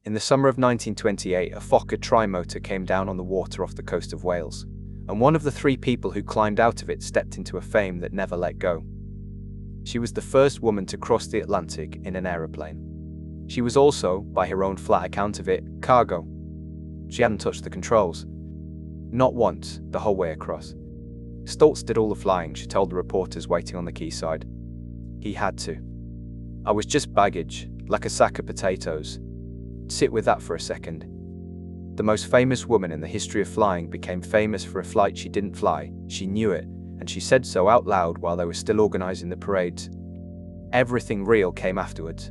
In the summer of 1928, a Fokker trimotor came down on the water off the coast of Wales, and one of the 3 people who climbed out of it stepped into a fame that never let go. She was the first woman to cross the Atlantic in an aeroplane. She was also, by her own flat account of it, cargo. She hadn't touched the controls. Not once, the whole way across. Stultz did all the flying, she told the reporters waiting on the quayside. He had to. I was just baggage, like a sack of potatoes. Sit with that for a second. The most famous woman in the history of flying became famous for a flight she didn't fly. She knew it, and she said so out loud while they were still organizing the parades. Everything real came afterwards.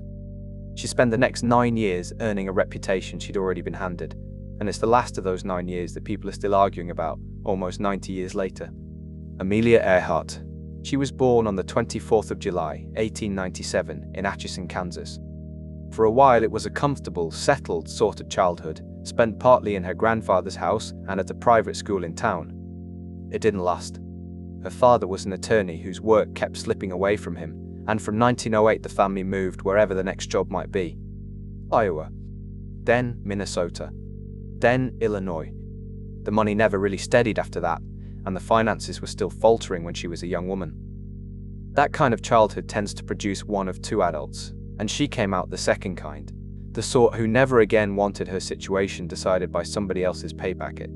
She spent the next 9 years earning a reputation she'd already been handed, and it's the last of those 9 years that people are still arguing about, almost 90 years later. Amelia Earhart. She was born on the 24th of July, 1897, in Atchison, Kansas. For a while it was a comfortable, settled sort of childhood, spent partly in her grandfather's house and at a private school in town. It didn't last. Her father was an attorney whose work kept slipping away from him, and from 1908 the family moved wherever the next job might be. Iowa. Then Minnesota. Then Illinois. The money never really steadied after that, and the finances were still faltering when she was a young woman. That kind of childhood tends to produce one of 2 adults, and she came out the second kind, the sort who never again wanted her situation decided by somebody else's pay packet.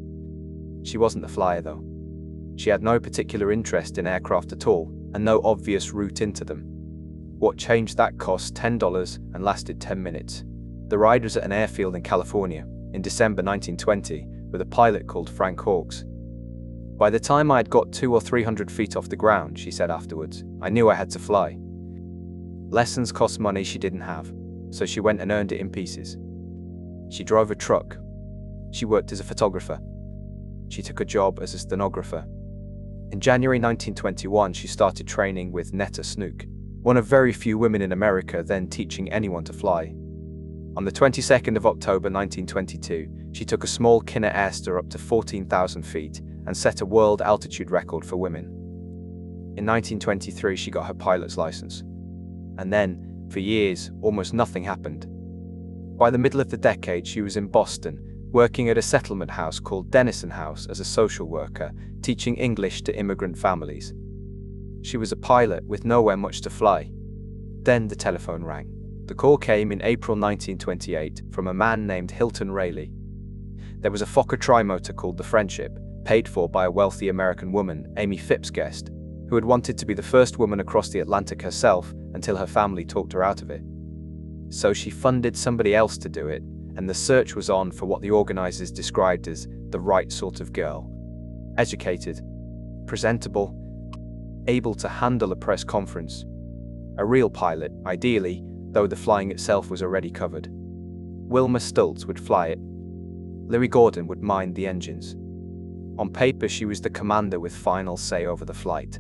She wasn't the flyer though. She had no particular interest in aircraft at all, and no obvious route into them. What changed that cost $10 and lasted 10 minutes. The ride was at an airfield in California, in December 1920, with a pilot called Frank Hawks. By the time I had got 200 or 300 feet off the ground, she said afterwards, I knew I had to fly. Lessons cost money she didn't have, so she went and earned it in pieces. She drove a truck. She worked as a photographer. She took a job as a stenographer. In January 1921, she started training with Netta Snook, one of very few women in America then teaching anyone to fly. On the 22nd of October 1922, she took a small Kinner Airster up to 14,000 feet and set a world altitude record for women. In 1923, she got her pilot's license. And then, for years, almost nothing happened. By the middle of the decade, she was in Boston, working at a settlement house called Denison House as a social worker, teaching English to immigrant families. She was a pilot with nowhere much to fly. Then the telephone rang. The call came in April 1928 from a man named Hilton Rayleigh. There was a Fokker trimotor called the Friendship, paid for by a wealthy American woman, Amy Phipps Guest, who had wanted to be the first woman across the Atlantic herself until her family talked her out of it. So she funded somebody else to do it, and the search was on for what the organizers described as the right sort of girl. Educated, presentable, able to handle a press conference. A real pilot, ideally, though the flying itself was already covered. Wilma Stultz would fly it. Louis Gordon would mind the engines. On paper, she was the commander with final say over the flight.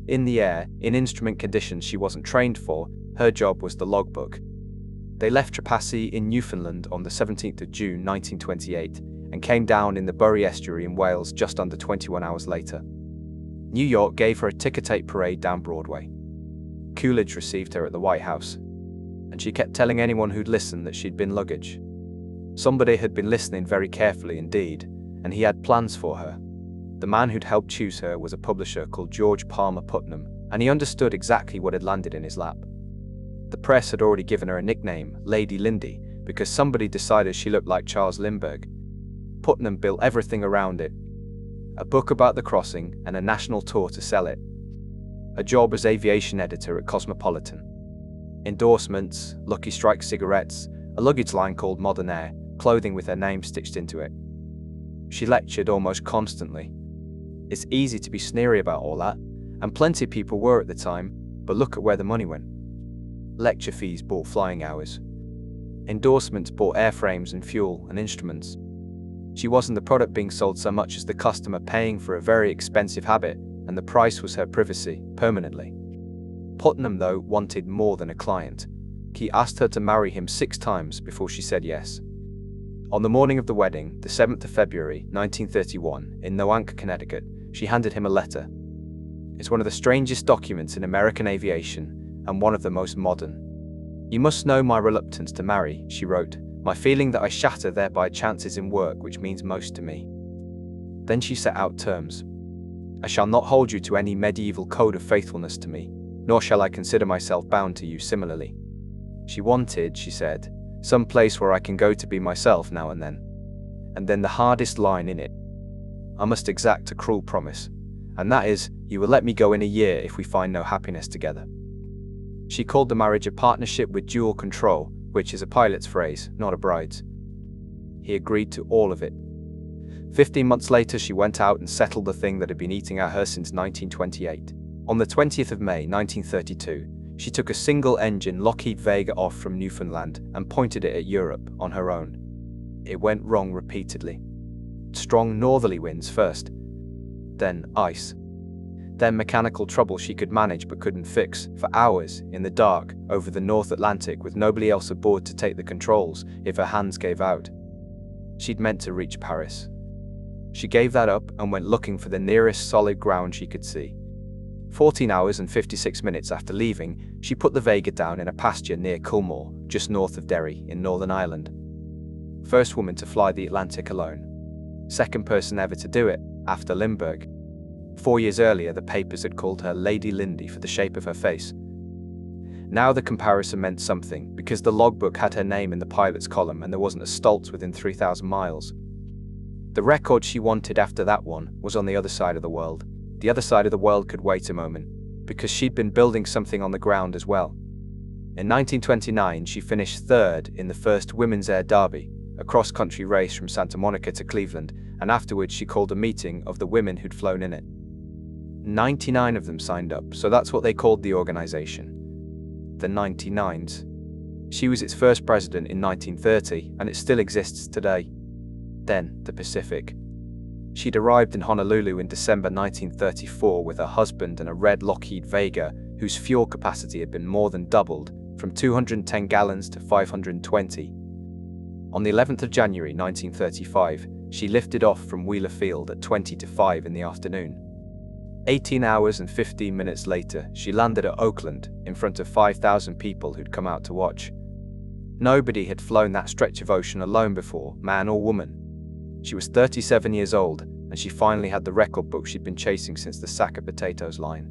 In the air, in instrument conditions she wasn't trained for, her job was the logbook. They left Trepassey in Newfoundland on the 17th of June 1928 and came down in the Bury Estuary in Wales just under 21 hours later. New York gave her a ticker-tape parade down Broadway. Coolidge received her at the White House, and she kept telling anyone who'd listen that she'd been luggage. Somebody had been listening very carefully indeed, and he had plans for her. The man who'd helped choose her was a publisher called George Palmer Putnam, and he understood exactly what had landed in his lap. The press had already given her a nickname, Lady Lindy, because somebody decided she looked like Charles Lindbergh. Putnam built everything around it. A book about the crossing and a national tour to sell it. A job as aviation editor at Cosmopolitan. Endorsements, Lucky Strike cigarettes, a luggage line called Modern Air, clothing with her name stitched into it. She lectured almost constantly. It's easy to be sneery about all that, and plenty of people were at the time, but look at where the money went. Lecture fees bought flying hours. Endorsements bought airframes and fuel and instruments. She wasn't the product being sold so much as the customer paying for a very expensive habit, and the price was her privacy, permanently. Putnam, though, wanted more than a client. He asked her to marry him 6 times before she said yes. On the morning of the wedding, the 7th of February, 1931, in Nyack, Connecticut, she handed him a letter. It's one of the strangest documents in American aviation, and one of the most modern. You must know my reluctance to marry, she wrote, My feeling that I shatter thereby chances in work which means most to me. Then she set out terms. I shall not hold you to any medieval code of faithfulness to me, nor shall I consider myself bound to you similarly. She wanted, she said, some place where I can go to be myself now and then. And then the hardest line in it. I must exact a cruel promise, and that is, you will let me go in a year if we find no happiness together. She called the marriage a partnership with dual control, which is a pilot's phrase, not a bride's. He agreed to all of it. 15 months later, she went out and settled the thing that had been eating at her since 1928. On the 20th of May 1932, she took a single-engine Lockheed Vega off from Newfoundland and pointed it at Europe on her own. It went wrong repeatedly. Strong northerly winds first, then ice. Then mechanical trouble she could manage but couldn't fix, for hours, in the dark, over the North Atlantic with nobody else aboard to take the controls if her hands gave out. She'd meant to reach Paris. She gave that up and went looking for the nearest solid ground she could see. 14 hours and 56 minutes after leaving, she put the Vega down in a pasture near Culmore, just north of Derry, in Northern Ireland. First woman to fly the Atlantic alone. Second person ever to do it, after Lindbergh. 4 years earlier, the papers had called her Lady Lindy for the shape of her face. Now the comparison meant something, because the logbook had her name in the pilot's column and there wasn't a Stultz within 3,000 miles. The record she wanted after that one was on the other side of the world. The other side of the world could wait a moment, because she'd been building something on the ground as well. In 1929, she finished third in the first Women's Air Derby, a cross-country race from Santa Monica to Cleveland, and afterwards she called a meeting of the women who'd flown in it. 99 of them signed up, so that's what they called the organization. The 99s. She was its first president in 1930, and it still exists today. Then, the Pacific. She'd arrived in Honolulu in December 1934 with her husband and a red Lockheed Vega, whose fuel capacity had been more than doubled, from 210 gallons to 520. On the 11th of January 1935, she lifted off from Wheeler Field at 20 to 5 in the afternoon. 18 hours and 15 minutes later, she landed at Oakland, in front of 5,000 people who'd come out to watch. Nobody had flown that stretch of ocean alone before, man or woman. She was 37 years old, and she finally had the record book she'd been chasing since the sack of potatoes line.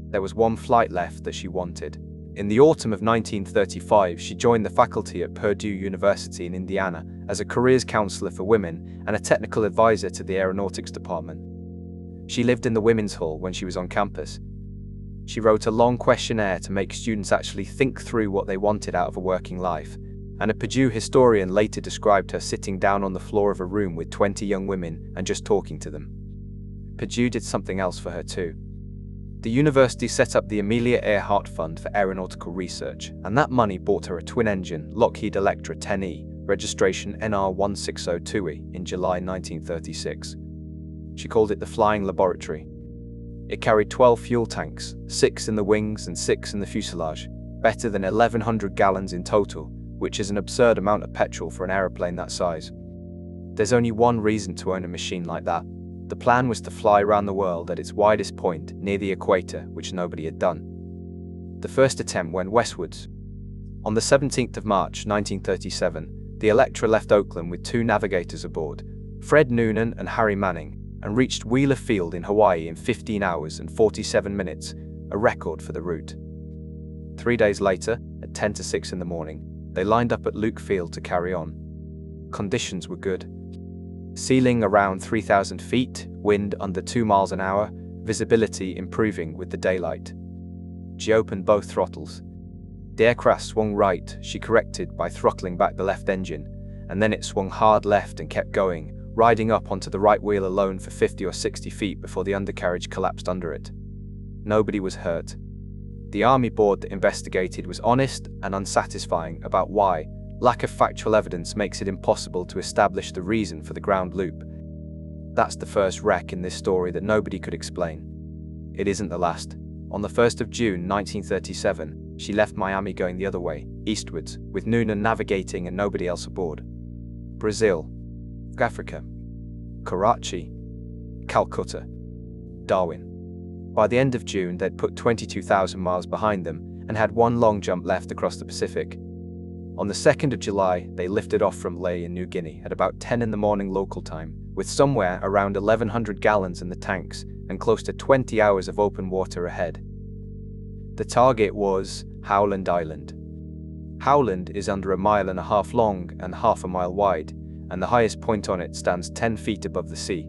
There was one flight left that she wanted. In the autumn of 1935, she joined the faculty at Purdue University in Indiana as a careers counselor for women and a technical advisor to the aeronautics department. She lived in the women's hall when she was on campus. She wrote a long questionnaire to make students actually think through what they wanted out of a working life, and a Purdue historian later described her sitting down on the floor of a room with 20 young women and just talking to them. Purdue did something else for her too. The university set up the Amelia Earhart Fund for Aeronautical Research, and that money bought her a twin-engine Lockheed Electra 10E, registration NR1602E, in July 1936. She called it the Flying Laboratory. It carried 12 fuel tanks, 6 in the wings and 6 in the fuselage, better than 1,100 gallons in total, which is an absurd amount of petrol for an aeroplane that size. There's only one reason to own a machine like that. The plan was to fly around the world at its widest point, near the equator, which nobody had done. The first attempt went westwards. On the 17th of March 1937, the Electra left Oakland with 2 navigators aboard, Fred Noonan and Harry Manning, and reached Wheeler Field in Hawaii in 15 hours and 47 minutes, a record for the route. 3 days later, at 10 to 6 in the morning, they lined up at Luke Field to carry on. Conditions were good. Ceiling around 3,000 feet, wind under 2 miles an hour, visibility improving with the daylight. She opened both throttles. The aircraft swung right, she corrected by throttling back the left engine, and then it swung hard left and kept going, riding up onto the right wheel alone for 50 or 60 feet before the undercarriage collapsed under it. Nobody was hurt. The Army board that investigated was honest and unsatisfying about why lack of factual evidence makes it impossible to establish the reason for the ground loop. That's the first wreck in this story that nobody could explain. It isn't the last. On the 1st of June 1937, she left Miami going the other way, eastwards, with Noonan navigating and nobody else aboard. Brazil, Africa, Karachi, Calcutta, Darwin. By the end of June, they'd put 22,000 miles behind them and had one long jump left across the Pacific. On the 2nd of July, they lifted off from Lae in New Guinea at about 10 in the morning local time, with somewhere around 1,100 gallons in the tanks and close to 20 hours of open water ahead. The target was Howland Island. Howland is under 1.5 miles long and half a mile wide, and the highest point on it stands 10 feet above the sea.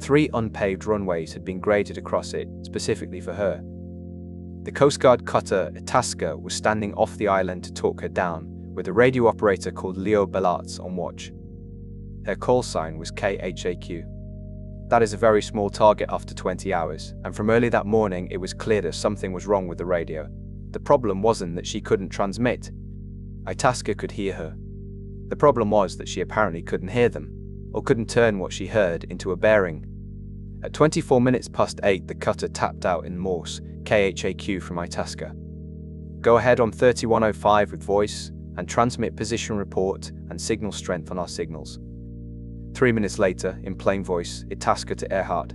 3 unpaved runways had been graded across it, specifically for her. The Coast Guard cutter Itasca was standing off the island to talk her down, with a radio operator called Leo Bellatz on watch. Her call sign was KHAQQ. That is a very small target after 20 hours, and from early that morning it was clear that something was wrong with the radio. The problem wasn't that she couldn't transmit. Itasca could hear her. The problem was that she apparently couldn't hear them, or couldn't turn what she heard into a bearing. At 24 minutes past 8, the cutter tapped out in Morse, KHAQQ from Itasca. Go ahead on 3105 with voice, and transmit position report and signal strength on our signals. 3 minutes later, in plain voice, Itasca to Earhart.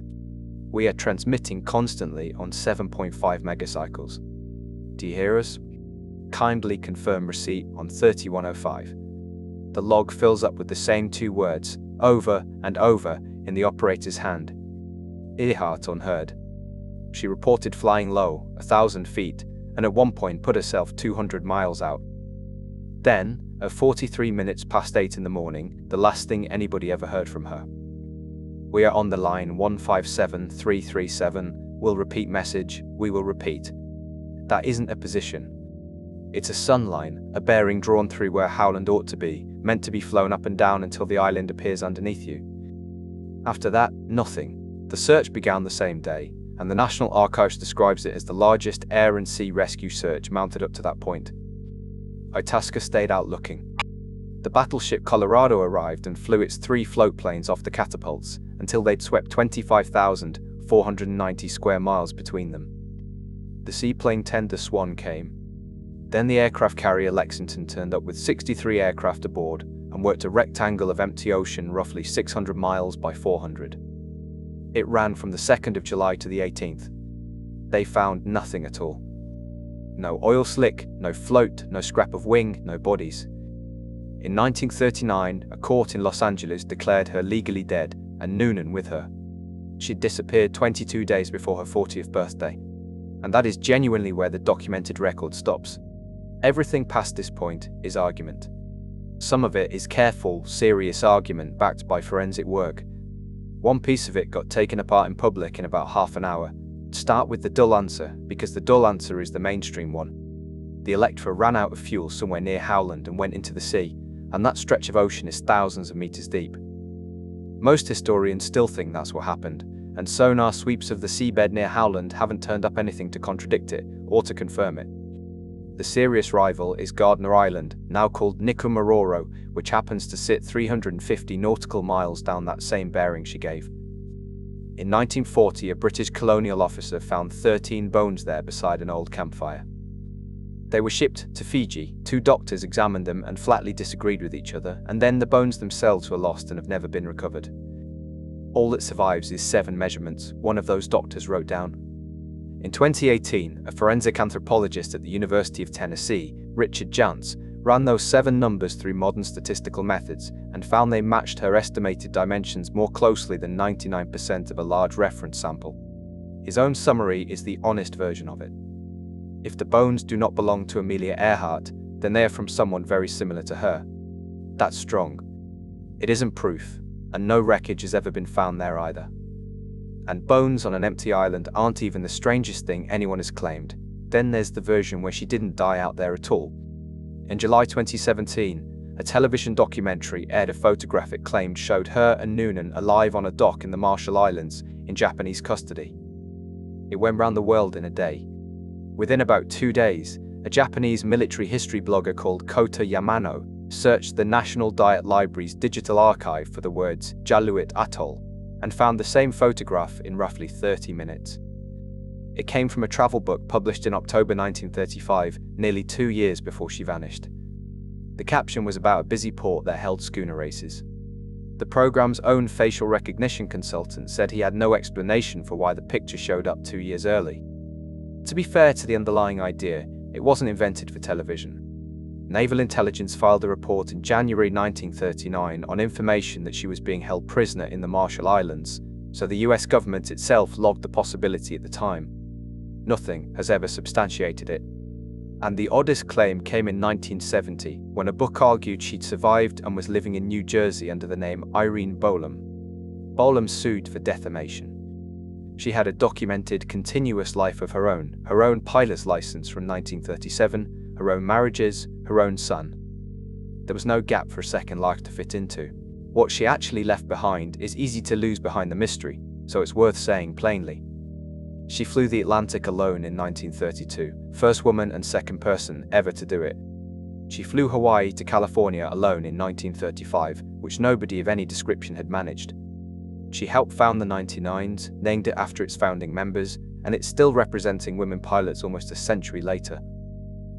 We are transmitting constantly on 7.5 megacycles. Do you hear us? Kindly confirm receipt on 3105. The log fills up with the same 2 words, over and over, in the operator's hand. Earhart unheard. She reported flying low, 1,000 feet, and at one point put herself 200 miles out. Then, at 43 minutes past 8 in the morning, the last thing anybody ever heard from her. We are on the line 157337, we'll repeat message, we will repeat. That isn't a position. It's a sun line, a bearing drawn through where Howland ought to be, meant to be flown up and down until the island appears underneath you. After that, nothing. The search began the same day, and the National Archives describes it as the largest air and sea rescue search mounted up to that point. Itasca stayed out looking. The battleship Colorado arrived and flew its 3 float planes off the catapults until they'd swept 25,490 square miles between them. The seaplane tender Swan came. Then the aircraft carrier Lexington turned up with 63 aircraft aboard and worked a rectangle of empty ocean roughly 600 miles by 400. It ran from the 2nd of July to the 18th. They found nothing at all. No oil slick, no float, no scrap of wing, no bodies. In 1939, a court in Los Angeles declared her legally dead, and Noonan with her. She'd disappeared 22 days before her 40th birthday. And that is genuinely where the documented record stops. Everything past this point is argument. Some of it is careful, serious argument backed by forensic work. One piece of it got taken apart in public in about half an hour. Start with the dull answer, because the dull answer is the mainstream one. The Electra ran out of fuel somewhere near Howland and went into the sea, and that stretch of ocean is thousands of meters deep. Most historians still think that's what happened, and sonar sweeps of the seabed near Howland haven't turned up anything to contradict it, or to confirm it. The serious rival is Gardner Island, now called Nikumaroro, which happens to sit 350 nautical miles down that same bearing she gave. In 1940, a British colonial officer found 13 bones there beside an old campfire. They were shipped to Fiji. 2 doctors examined them and flatly disagreed with each other, and then the bones themselves were lost and have never been recovered. All that survives is 7 measurements, one of those doctors wrote down. In 2018, a forensic anthropologist at the University of Tennessee, Richard Jantz, ran those 7 numbers through modern statistical methods and found they matched her estimated dimensions more closely than 99% of a large reference sample. His own summary is the honest version of it. If the bones do not belong to Amelia Earhart, then they are from someone very similar to her. That's strong. It isn't proof, and no wreckage has ever been found there either. And bones on an empty island aren't even the strangest thing anyone has claimed. Then there's the version where she didn't die out there at all. In July 2017, a television documentary aired a photograph it claimed showed her and Noonan alive on a dock in the Marshall Islands in Japanese custody. It went round the world in a day. Within about 2 days, a Japanese military history blogger called Kota Yamano searched the National Diet Library's digital archive for the words Jaluit Atoll and found the same photograph in roughly 30 minutes. It came from a travel book published in October 1935, nearly 2 years before she vanished. The caption was about a busy port that held schooner races. The program's own facial recognition consultant said he had no explanation for why the picture showed up 2 years early. To be fair to the underlying idea, it wasn't invented for television. Naval Intelligence filed a report in January 1939 on information that she was being held prisoner in the Marshall Islands, so the US government itself logged the possibility at the time. Nothing has ever substantiated it. And the oddest claim came in 1970, when a book argued she'd survived and was living in New Jersey under the name Irene Bolam. Bolam sued for defamation. She had a documented, continuous life of her own pilot's license from 1937, her own marriages, her own son. There was no gap for a second life to fit into. What she actually left behind is easy to lose behind the mystery, so it's worth saying plainly. She flew the Atlantic alone in 1932, first woman and second person ever to do it. She flew Hawaii to California alone in 1935, which nobody of any description had managed. She helped found the 99s, named it after its founding members, and it's still representing women pilots almost a century later.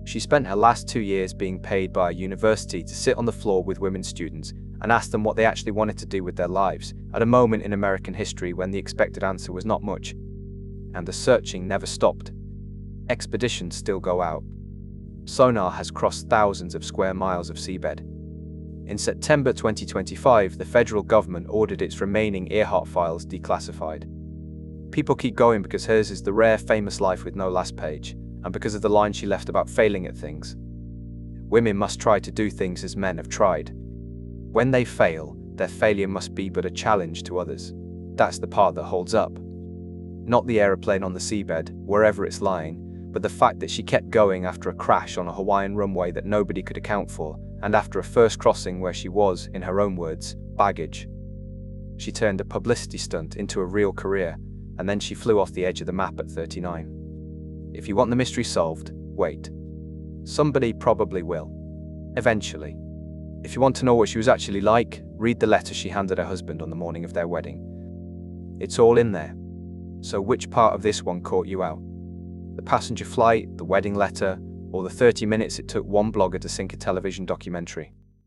She spent her last 2 years being paid by a university to sit on the floor with women students and ask them what they actually wanted to do with their lives, at a moment in American history when the expected answer was not much. And the searching never stopped. Expeditions still go out. Sonar has crossed thousands of square miles of seabed. In September 2025, the federal government ordered its remaining Earhart files declassified. People keep going because hers is the rare, famous life with no last page, and because of the line she left about failing at things. Women must try to do things as men have tried. When they fail, their failure must be but a challenge to others. That's the part that holds up. Not the aeroplane on the seabed, wherever it's lying, but the fact that she kept going after a crash on a Hawaiian runway that nobody could account for, and after a first crossing where she was, in her own words, baggage. She turned a publicity stunt into a real career, and then she flew off the edge of the map at 39. If you want the mystery solved, wait. Somebody probably will. Eventually. If you want to know what she was actually like, read the letter she handed her husband on the morning of their wedding. It's all in there. So which part of this one caught you out? The passenger flight, the wedding letter, or the 30 minutes it took one blogger to sync a television documentary?